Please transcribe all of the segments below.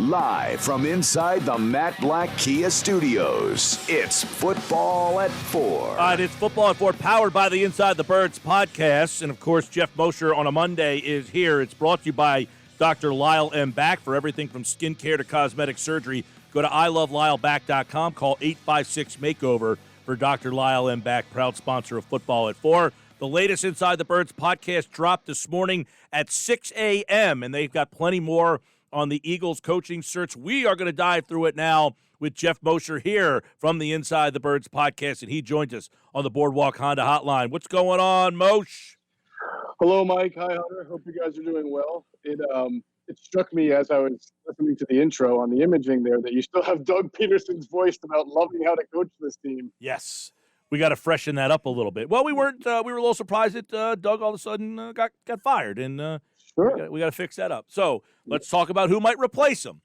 Live from inside the Matt Black Kia Studios, it's Football at 4. All right, it's Football at 4, powered by the Inside the Birds podcast. And, of course, Geoff Mosher on a Monday is here. It's brought to you by Dr. Lyle M. Back for everything from skincare to cosmetic surgery. Go to ilovelylback.com. Call 856-MAKEOVER for Dr. Lyle M. Back, proud sponsor of Football at 4. The latest Inside the Birds podcast dropped this morning at 6 a.m., and they've got plenty more on the Eagles coaching search. We are going to dive through it now with Geoff Mosher here from the Inside the Birds podcast, and he joins us on the Boardwalk Honda hotline. What's going on, Mosh? Hello, Mike. Hi, Hunter. Hope you guys are doing well. It struck me as I was listening to the intro on the imaging there that you still have Doug Peterson's voice about loving how to coach this team. Yes. We got to freshen that up a little bit. Well, we were a little surprised that Doug all of a sudden got fired, and Sure. we got to fix that up. So let's talk about who might replace him.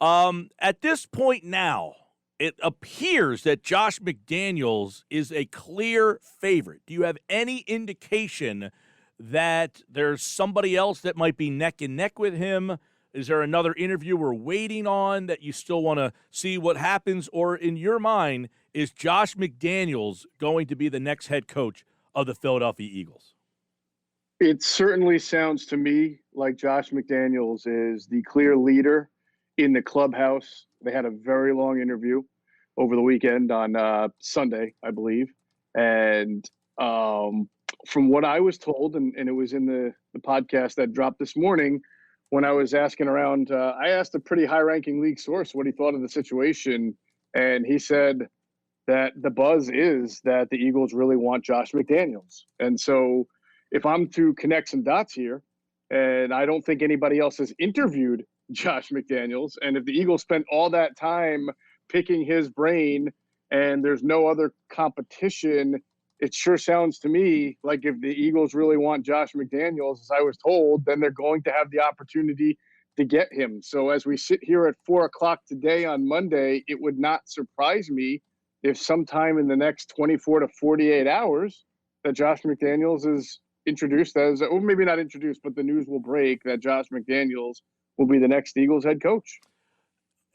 At this point now, it appears that Josh McDaniels is a clear favorite. Do you have any indication that there's somebody else that might be neck and neck with him? Is there another interview we're waiting on that you still want to see what happens? Or in your mind, is Josh McDaniels going to be the next head coach of the Philadelphia Eagles? It certainly sounds to me like Josh McDaniels is the clear leader in the clubhouse. They had a very long interview over the weekend on Sunday, I believe. And from what I was told, and it was in the podcast that dropped this morning, when I was asking around, I asked a pretty high-ranking league source what he thought of the situation, and he said that the buzz is that the Eagles really want Josh McDaniels. And so if I'm to connect some dots here, and I don't think anybody else has interviewed Josh McDaniels, and if the Eagles spent all that time picking his brain and there's no other competition, it sure sounds to me like if the Eagles really want Josh McDaniels, as I was told, then they're going to have the opportunity to get him. So as we sit here at 4 o'clock today on Monday, it would not surprise me if sometime in the next 24 to 48 hours that Josh McDaniels is introduced as, or maybe not introduced, but the news will break that Josh McDaniels will be the next Eagles head coach.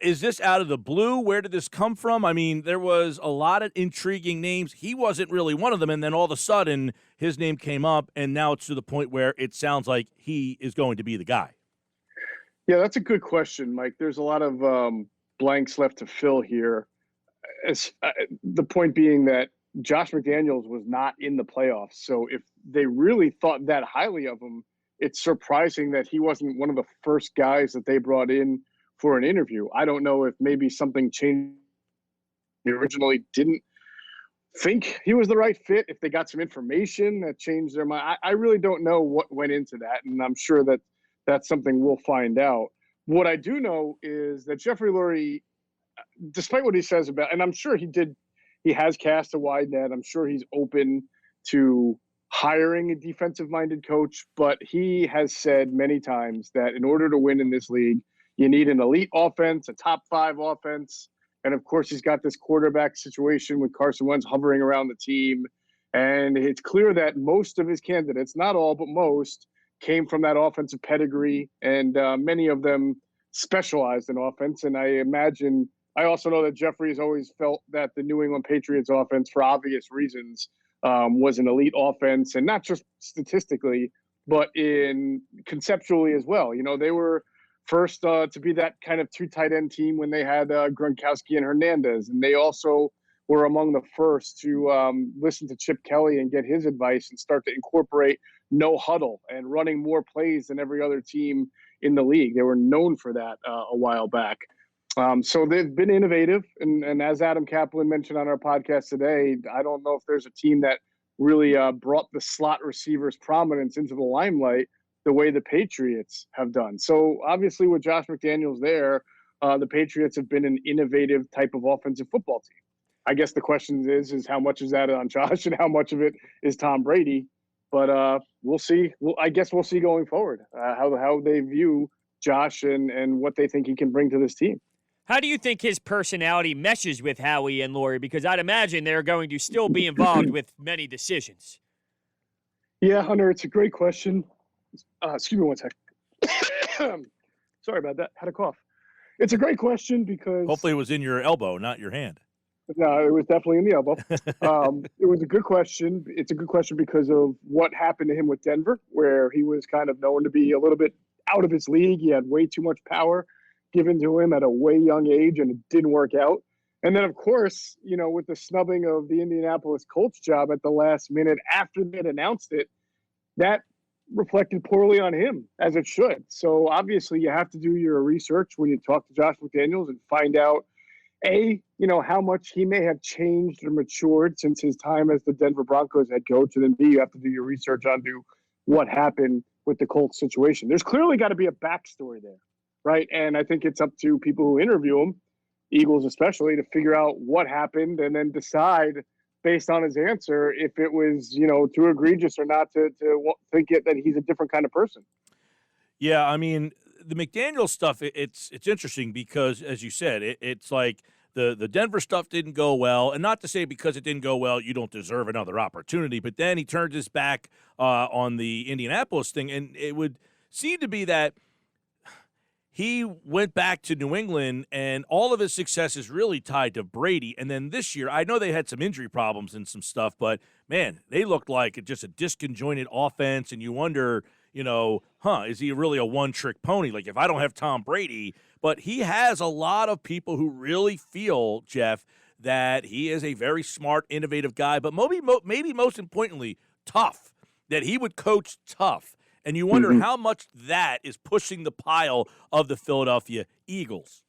Is this out of the blue? Where did this come from? I mean, there was a lot of intriguing names. He wasn't really one of them, and then all of a sudden his name came up, and now it's to the point where it sounds like he is going to be the guy. Yeah, that's a good question, Mike. There's a lot of blanks left to fill here. The point being that Josh McDaniels was not in the playoffs. So if they really thought that highly of him, it's surprising that he wasn't one of the first guys that they brought in for an interview. I don't know if maybe something changed. They originally didn't think he was the right fit, if they got some information that changed their mind. I really don't know what went into that, and I'm sure that that's something we'll find out. What I do know is that Jeffrey Lurie, despite what he says about, and I'm sure he has cast a wide net. I'm sure he's open to hiring a defensive-minded coach, but he has said many times that in order to win in this league, you need an elite offense, a top-5 offense, and of course he's got this quarterback situation with Carson Wentz hovering around the team, and it's clear that most of his candidates, not all, but most, came from that offensive pedigree, and many of them specialized in offense, and I also know that Jeffrey has always felt that the New England Patriots offense, for obvious reasons, was an elite offense, and not just statistically, but in conceptually as well. You know, they were first to be that kind of two tight end team when they had Gronkowski and Hernandez, and they also were among the first to listen to Chip Kelly and get his advice and start to incorporate no huddle and running more plays than every other team in the league. They were known for that a while back. So they've been innovative, and as Adam Kaplan mentioned on our podcast today, I don't know if there's a team that really brought the slot receivers' prominence into the limelight the way the Patriots have done. So obviously with Josh McDaniels there, the Patriots have been an innovative type of offensive football team. I guess the question is how much is that on Josh and how much of it is Tom Brady? But we'll see. I guess we'll see going forward how they view Josh and what they think he can bring to this team. How do you think his personality meshes with Howie and Lurie? Because I'd imagine they're going to still be involved with many decisions. Yeah, Hunter, it's a great question. Excuse me one sec. Sorry about that. Had a cough. It's a great question because Hopefully it was in your elbow, not your hand. no, it was definitely in the elbow. It was a good question. It's a good question because of what happened to him with Denver, where he was kind of known to be a little bit out of his league. He had way too much power given to him at a way young age, and it didn't work out. And then, of course, with the snubbing of the Indianapolis Colts job at the last minute after they'd announced it, that reflected poorly on him, as it should. So obviously you have to do your research when you talk to Josh McDaniels and find out, how much he may have changed or matured since his time as the Denver Broncos head coach. And then B, you have to do your research onto what happened with the Colts situation. There's clearly got to be a backstory there, right? And I think it's up to people who interview him, Eagles especially, to figure out what happened and then decide based on his answer if it was, too egregious or not to think that he's a different kind of person. Yeah, I mean, the McDaniel stuff, it's interesting because, as you said, it's like the Denver stuff didn't go well. And not to say because it didn't go well, you don't deserve another opportunity. But then he turned his back on the Indianapolis thing. And it would seem to be that he went back to New England, and all of his success is really tied to Brady. And then this year, I know they had some injury problems and some stuff, but, man, they looked like just a disconjointed offense, and you wonder, is he really a one-trick pony? Like, if I don't have Tom Brady, but he has a lot of people who really feel, Jeff, that he is a very smart, innovative guy, but maybe most importantly, tough, that he would coach tough. And you wonder how much that is pushing the pile of the Philadelphia Eagles.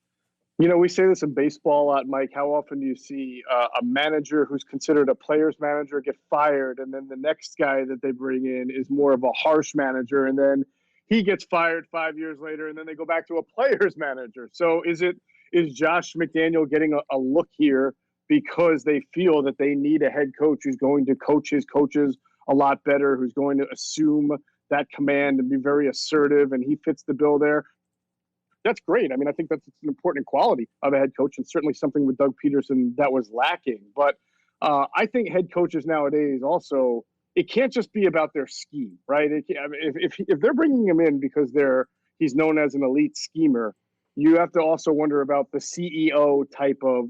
We say this in baseball a lot, Mike. How often do you see a manager who's considered a player's manager get fired, and then the next guy that they bring in is more of a harsh manager, and then he gets fired 5 years later, and then they go back to a player's manager? So is Josh McDaniel getting a look here because they feel that they need a head coach who's going to coach his coaches a lot better, who's going to assume that command and be very assertive, and he fits the bill there? That's great. I mean, I think that's an important quality of a head coach, and certainly something with Doug Peterson that was lacking. But I think head coaches nowadays also, it can't just be about their scheme, right? If they're bringing him in because he's known as an elite schemer, you have to also wonder about the CEO type of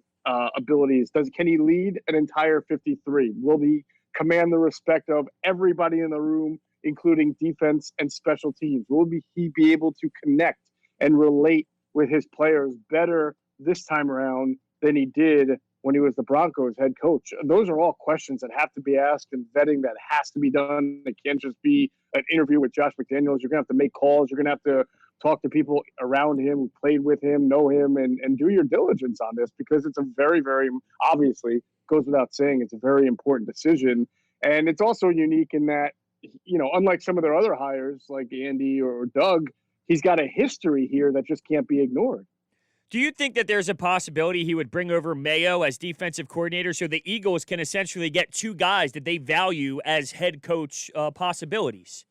abilities. Can he lead an entire 53? Will he command the respect of everybody in the room, including defense and special teams? Will he be able to connect and relate with his players better this time around than he did when he was the Broncos head coach? Those are all questions that have to be asked, and vetting that has to be done. It can't just be an interview with Josh McDaniels. You're going to have to make calls. You're going to have to talk to people around him who played with him, know him, and do your diligence on this, because it's a very, very, obviously, goes without saying, it's a very important decision. And it's also unique in that, unlike some of their other hires like Andy or Doug, he's got a history here that just can't be ignored. Do you think that there's a possibility he would bring over Mayo as defensive coordinator so the Eagles can essentially get two guys that they value as head coach possibilities?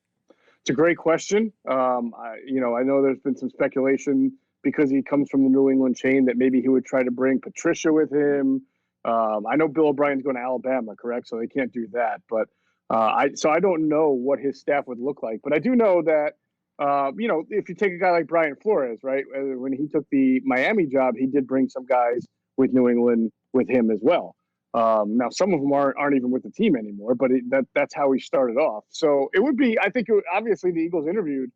It's a great question. I know there's been some speculation because he comes from the New England chain that maybe he would try to bring Patricia with him. I know Bill O'Brien's going to Alabama, correct? So they can't do that. But I don't know what his staff would look like. But I do know that, if you take a guy like Brian Flores, right, when he took the Miami job, he did bring some guys with New England with him as well. Now, some of them aren't even with the team anymore, but that's how he started off. So it would be, obviously the Eagles interviewed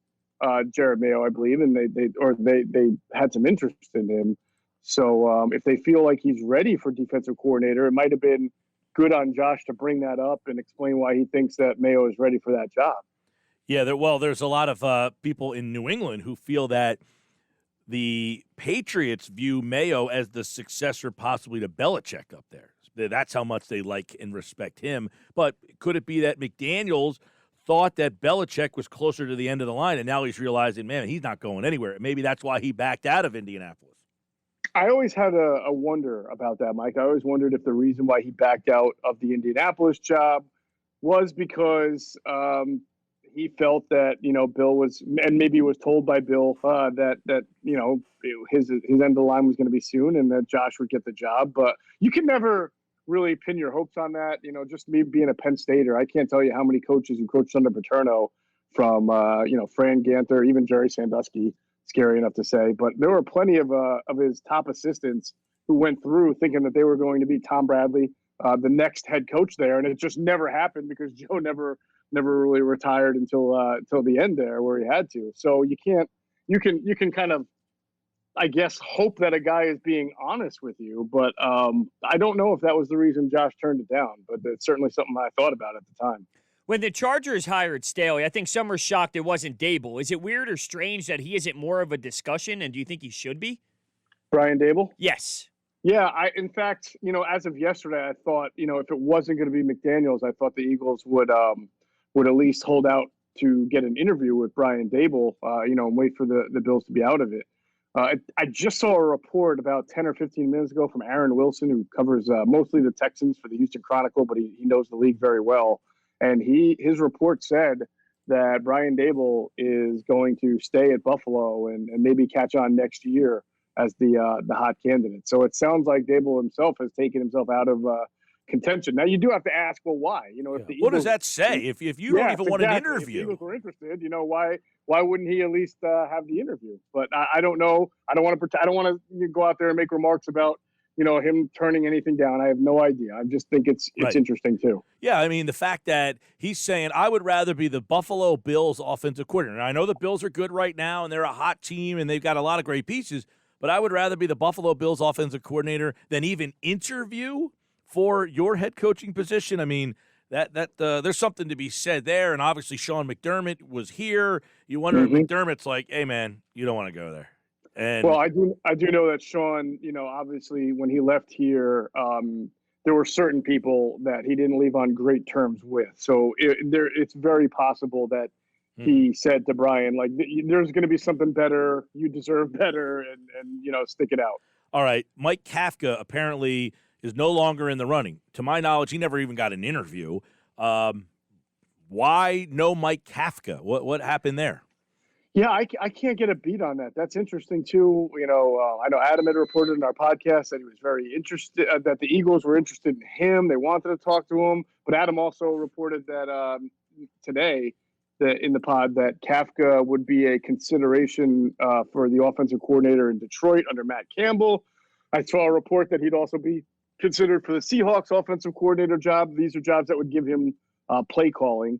Jared Mayo, I believe, and they had some interest in him. So if they feel like he's ready for defensive coordinator, it might have been good on Josh to bring that up and explain why he thinks that Mayo is ready for that job. Yeah, there's a lot of people in New England who feel that the Patriots view Mayo as the successor possibly to Belichick up there. That's how much they like and respect him. But could it be that McDaniels thought that Belichick was closer to the end of the line, and now he's realizing, man, he's not going anywhere? Maybe that's why he backed out of Indianapolis. I always had a wonder about that, Mike. I always wondered if the reason why he backed out of the Indianapolis job was because he felt that, Bill was, and maybe was told by Bill that his end of the line was going to be soon and that Josh would get the job. But you can never really pin your hopes on that. Just me being a Penn Stater, I can't tell you how many coaches who coached under Paterno, from Fran Ganter, even Jerry Sandusky, scary enough to say. But there were plenty of his top assistants who went through thinking that they were going to be Tom Bradley, the next head coach there, and it just never happened because Joe never really retired until the end there where he had to. So you can kind of, I guess, hope that a guy is being honest with you, but I don't know if that was the reason Josh turned it down, but it's certainly something I thought about at the time. When the Chargers hired Staley, I think some were shocked it wasn't Dable. Is it weird or strange that he isn't more of a discussion, and do you think he should be? Brian Dable? Yes. Yeah, in fact, as of yesterday, I thought, if it wasn't going to be McDaniels, I thought the Eagles would at least hold out to get an interview with Brian Dable, and wait for the Bills to be out of it. I just saw a report about 10 or 15 minutes ago from Aaron Wilson, who covers mostly the Texans for the Houston Chronicle, but he knows the league very well. And his report said that Brian Dable is going to stay at Buffalo and maybe catch on next year as the hot candidate. So it sounds like Dable himself has taken himself out of contention. Now, you do have to ask, well, why? If the what does that say? If you don't even want an interview, if the Eagles were interested, why wouldn't he at least have the interview? But I don't know. I don't want to go out there and make remarks about him turning anything down. I have no idea. I just think it's right. interesting too. Yeah, I mean, the fact that he's saying, I would rather be the Buffalo Bills offensive coordinator. I know the Bills are good right now, and they're a hot team, and they've got a lot of great pieces, but I would rather be the Buffalo Bills offensive coordinator than even interview for your head coaching position. I mean, that there's something to be said there, and obviously Sean McDermott was here. You wonder if McDermott's like, hey, man, you don't want to go there. And well, I do know that Sean, obviously when he left here, there were certain people that he didn't leave on great terms with. So it's very possible that he said to Brian, like, there's going to be something better. You deserve better, and stick it out. All right. Mike Kafka apparently is no longer in the running. To my knowledge, he never even got an interview. Why no Mike Kafka? What happened there? Yeah, I can't get a beat on that. That's interesting, too. I know Adam had reported in our podcast that he was very interested, that the Eagles were interested in him. They wanted to talk to him. But Adam also reported that today in the pod that Kafka would be a consideration for the offensive coordinator in Detroit under Matt Campbell. I saw a report that he'd also be considered for the Seahawks offensive coordinator job. These are jobs that would give him play calling.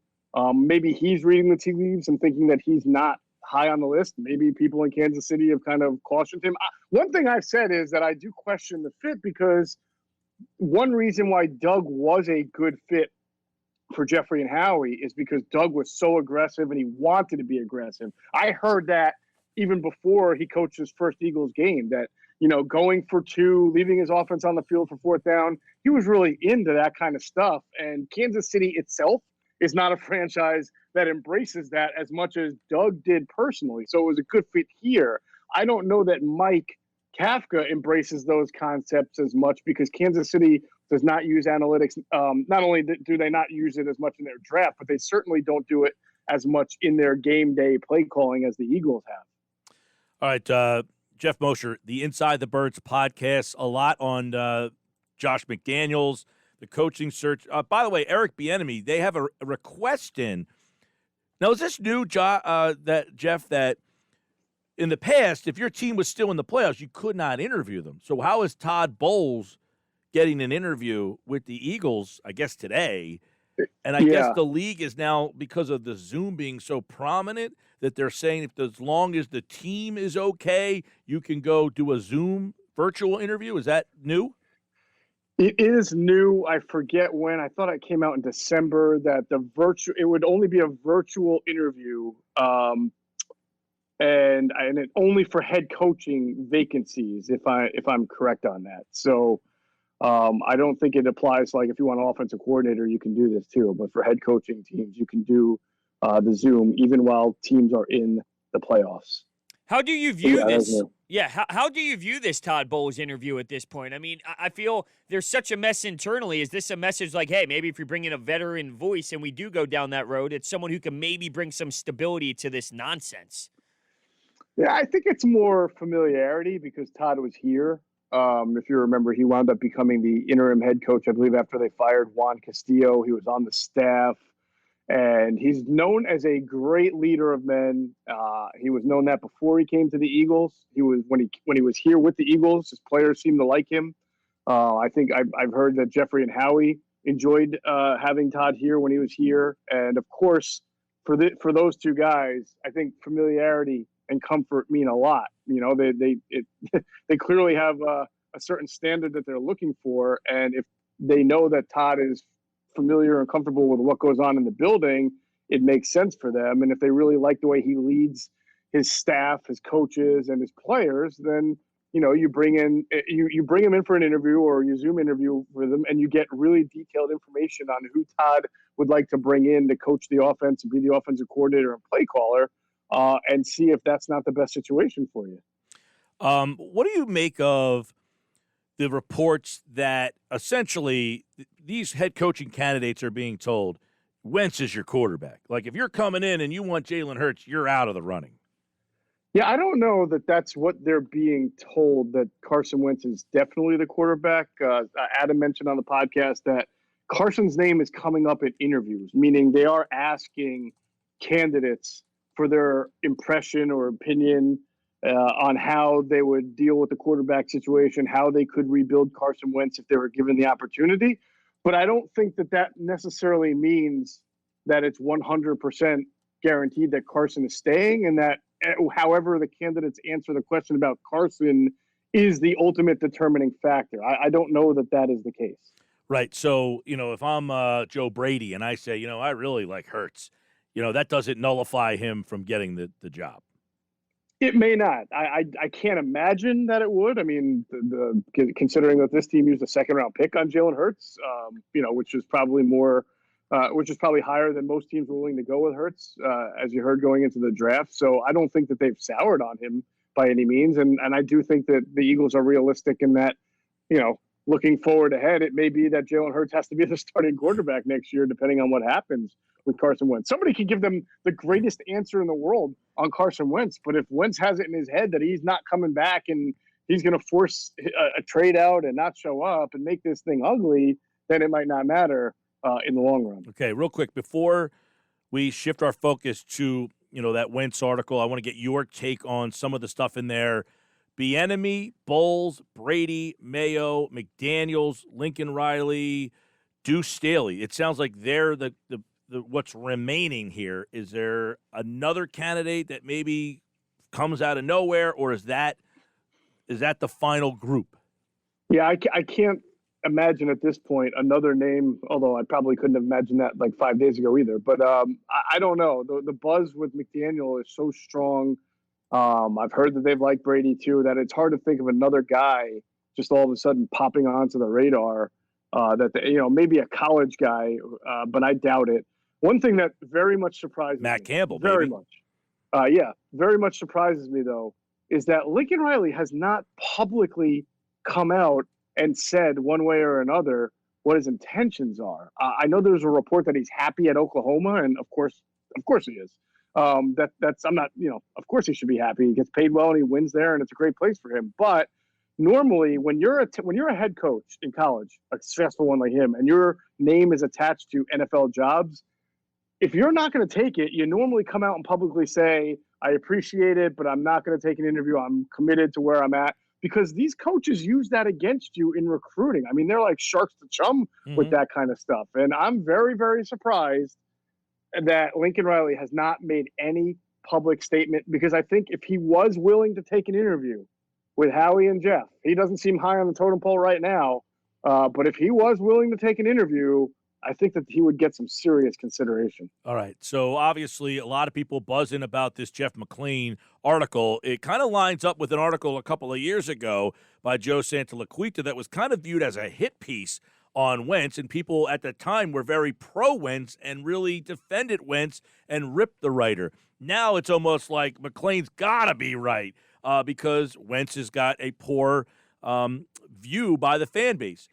Maybe he's reading the tea leaves and thinking that he's not high on the list. Maybe people in Kansas City have kind of cautioned him. One thing I've said is that I do question the fit, because one reason why Doug was a good fit for Jeffrey and Howie is because Doug was so aggressive and he wanted to be aggressive. I heard that even before he coached his first Eagles game, that, going for two, leaving his offense on the field for fourth down, he was really into that kind of stuff. And Kansas City itself is not a franchise that embraces that as much as Doug did personally. So it was a good fit here. I don't know that Mike Kafka embraces those concepts as much, because Kansas City does not use analytics. Not only do they not use it as much in their draft, but they certainly don't do it as much in their game day play calling as the Eagles have. All right, Geoff Mosher, the Inside the Birds podcast, a lot on Josh McDaniels, the coaching search. By the way, Eric Bieniemy, they have a request in. Now, is this new, Jeff, that in the past, if your team was still in the playoffs, you could not interview them? So how is Todd Bowles getting an interview with the Eagles, I guess, today? And I guess the league is now, because of the Zoom being so prominent, that they're saying as long as the team is okay, you can go do a Zoom virtual interview. Is that new? It is new. I forget when. I thought it came out in December that it would only be a virtual interview, and it only for head coaching vacancies, if I'm correct on that. So I don't think it applies. Like, if you want an offensive coordinator, you can do this too. But for head coaching teams, you can do the Zoom even while teams are in the playoffs. How do you view this? Yeah, how do you view this Todd Bowles interview at this point? I mean, I feel there's such a mess internally. Is this a message like, hey, maybe if you bring in a veteran voice and we do go down that road, it's someone who can maybe bring some stability to this nonsense? Yeah, I think it's more familiarity because Todd was here. If you remember, he wound up becoming the interim head coach, I believe, after they fired Juan Castillo. He was on the staff. And he's known as a great leader of men. He was known that before he came to the Eagles. He was when he was here with the Eagles, his players seemed to like him. I think I've heard that Jeffrey and Howie enjoyed having Todd here when he was here. And of course, for those two guys, I think familiarity and comfort mean a lot. You know, they clearly have a certain standard that they're looking for, and if they know that Todd is familiar and comfortable with what goes on in the building, it makes sense for them. And if they really like the way he leads his staff, his coaches, and his players, then you bring him in for an interview or you Zoom interview with them, and you get really detailed information on who Todd would like to bring in to coach the offense and be the offensive coordinator and play caller, and see if that's not the best situation for you. What do you make of the reports that essentially these head coaching candidates are being told Wentz is your quarterback? Like, if you're coming in and you want Jalen Hurts, you're out of the running. Yeah, I don't know that that's what they're being told, that Carson Wentz is definitely the quarterback. Adam mentioned on the podcast that Carson's name is coming up in interviews, meaning they are asking candidates for their impression or opinion on how they would deal with the quarterback situation, how they could rebuild Carson Wentz if they were given the opportunity. But I don't think that necessarily means that it's 100% guaranteed that Carson is staying, and that however the candidates answer the question about Carson is the ultimate determining factor. I don't know that is the case. Right. So, if I'm Joe Brady and I say, I really like Hurts, that doesn't nullify him from getting the job. It may not. I can't imagine that it would. I mean, considering that this team used a second-round pick on Jalen Hurts, which is probably higher than most teams were willing to go with Hurts, as you heard going into the draft. So I don't think that they've soured on him by any means, and I do think that the Eagles are realistic in that, looking forward ahead, it may be that Jalen Hurts has to be the starting quarterback next year, depending on what happens with Carson Wentz. Somebody could give them the greatest answer in the world on Carson Wentz, but if Wentz has it in his head that he's not coming back and he's going to force a trade out and not show up and make this thing ugly, then it might not matter in the long run. Okay, real quick, before we shift our focus to, that Wentz article, I want to get your take on some of the stuff in there. Bieniemy, Bowles, Brady, Mayo, McDaniels, Lincoln Riley, Deuce Staley. It sounds like they're the what's remaining here. Is there another candidate that maybe comes out of nowhere, or is that the final group? Yeah, I can't imagine at this point another name, although I probably couldn't have imagined that like 5 days ago either. But I don't know. The buzz with McDaniel is so strong. I've heard that they've liked Brady too, that it's hard to think of another guy just all of a sudden popping onto the radar. Maybe a college guy, but I doubt it. One thing that very much surprises Matt me, Campbell, very maybe. much, very much surprises me though, is that Lincoln Riley has not publicly come out and said one way or another what his intentions are. I know there's a report that he's happy at Oklahoma, and of course he is. I'm not, of course he should be happy. He gets paid well and he wins there, and it's a great place for him. But normally, when you're a head coach in college, a successful one like him, and your name is attached to NFL jobs, if you're not going to take it, you normally come out and publicly say, "I appreciate it, but I'm not going to take an interview. I'm committed to where I'm at." Because these coaches use that against you in recruiting. I mean, they're like sharks to chum with that kind of stuff. And I'm very, very surprised that Lincoln Riley has not made any public statement, because I think if he was willing to take an interview with Howie and Geoff, he doesn't seem high on the totem pole right now, but if he was willing to take an interview, I think that he would get some serious consideration. All right. So obviously a lot of people buzzing about this Jeff McLean article. It kind of lines up with an article a couple of years ago by Joe Santalaquita that was kind of viewed as a hit piece on Wentz, and people at the time were very pro-Wentz and really defended Wentz and ripped the writer. Now it's almost like McLean's got to be right because Wentz has got a poor view by the fan base.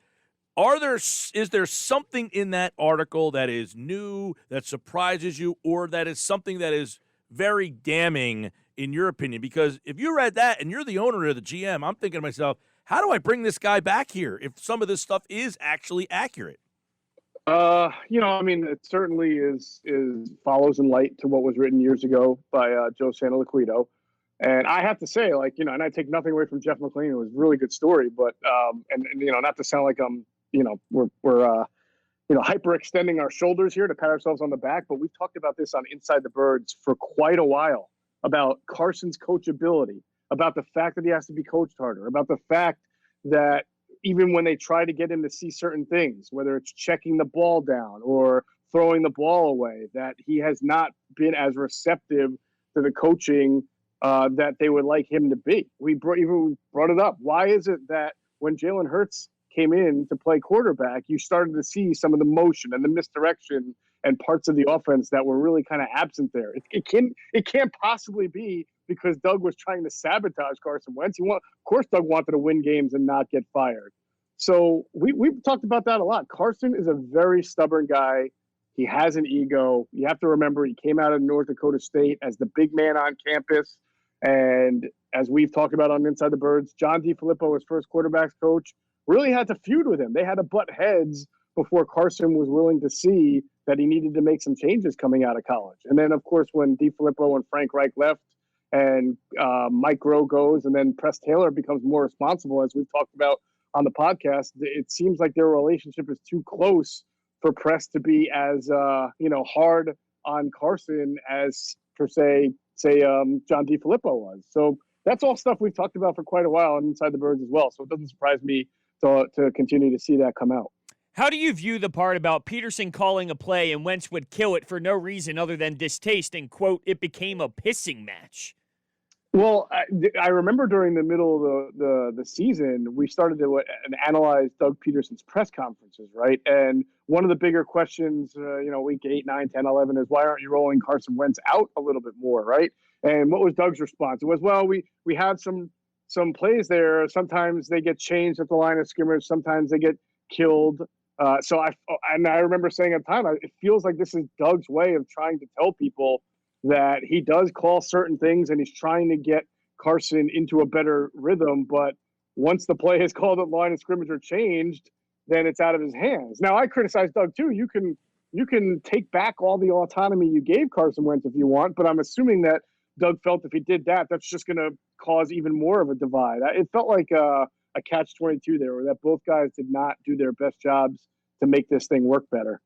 Is there something in that article that is new, that surprises you, or that is something that is very damning in your opinion? Because if you read that and you're the owner or the GM, I'm thinking to myself, how do I bring this guy back here if some of this stuff is actually accurate? I mean, it certainly is follows in light to what was written years ago by Joe Santoliquito. And I have to say, and I take nothing away from Geoff McClain. It was a really good story, but and not to sound like I'm, we're hyperextending our shoulders here to pat ourselves on the back, but we've talked about this on Inside the Birds for quite a while about Carson's coachability, about the fact that he has to be coached harder, about the fact that even when they try to get him to see certain things, whether it's checking the ball down or throwing the ball away, that he has not been as receptive to the coaching that they would like him to be. We brought it up. Why is it that when Jalen Hurts came in to play quarterback, you started to see some of the motion and the misdirection and parts of the offense that were really kind of absent there? It can't possibly be because Doug was trying to sabotage Carson Wentz. Of course, Doug wanted to win games and not get fired. So we've talked about that a lot. Carson is a very stubborn guy. He has an ego. You have to remember he came out of North Dakota State as the big man on campus. And as we've talked about on Inside the Birds, John DeFilippo, his first quarterback's coach, really had to feud with him. They had to butt heads before Carson was willing to see that he needed to make some changes coming out of college. And then, of course, when DeFilippo and Frank Reich left and Mike Rowe goes and then Press Taylor becomes more responsible, as we've talked about on the podcast, it seems like their relationship is too close for Press to be as, hard on Carson as, per se, John DeFilippo was. So that's all stuff we've talked about for quite a while on Inside the Birds as well. So it doesn't surprise me to continue to see that come out. How do you view the part about Peterson calling a play and Wentz would kill it for no reason other than distaste and, quote, it became a pissing match? Well, I remember during the middle of the season, we started to analyze Doug Peterson's press conferences, right? And one of the bigger questions, week 8, 9, 10, 11 is why aren't you rolling Carson Wentz out a little bit more, right? And what was Doug's response? It was, well, we had some plays there. Sometimes they get changed at the line of scrimmage. Sometimes they get killed. So I remember saying at the time, it feels like this is Doug's way of trying to tell people that he does call certain things and he's trying to get Carson into a better rhythm. But once the play is called at line of scrimmage or changed, then it's out of his hands. Now, I criticize Doug too. You can take back all the autonomy you gave Carson Wentz if you want, but I'm assuming that Doug felt if he did that, that's just going to cause even more of a divide. It felt like a catch-22 there, where that both guys did not do their best jobs to make this thing work better.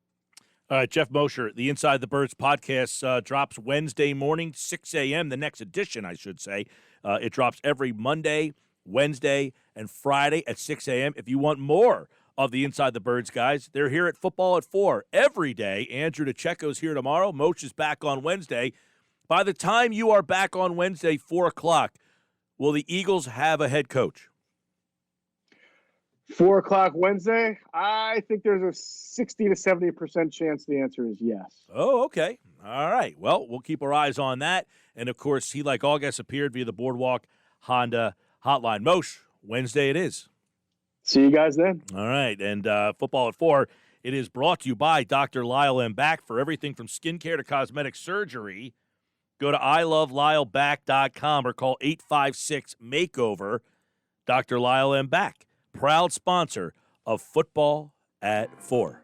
Geoff Mosher, the Inside the Birds podcast drops Wednesday morning, 6 a.m., the next edition, I should say. It drops every Monday, Wednesday, and Friday at 6 a.m. If you want more of the Inside the Birds guys, they're here at Football at 4 every day. Andrew DeCecco's here tomorrow. Moshe is back on Wednesday. By the time you are back on Wednesday, 4 o'clock, will the Eagles have a head coach? 4 o'clock Wednesday, I think there's a 60 to 70% chance the answer is yes. Oh, okay. All right. Well, we'll keep our eyes on that. And, of course, he, like all guests, appeared via the Boardwalk Honda hotline. Moshe, Wednesday it is. See you guys then. All right. And Football at 4, it is brought to you by Dr. Lyle M. Back. For everything from skincare to cosmetic surgery, go to ilovelylback.com or call 856-MAKEOVER. Dr. Lyle M. Back. Proud sponsor of Football at 4.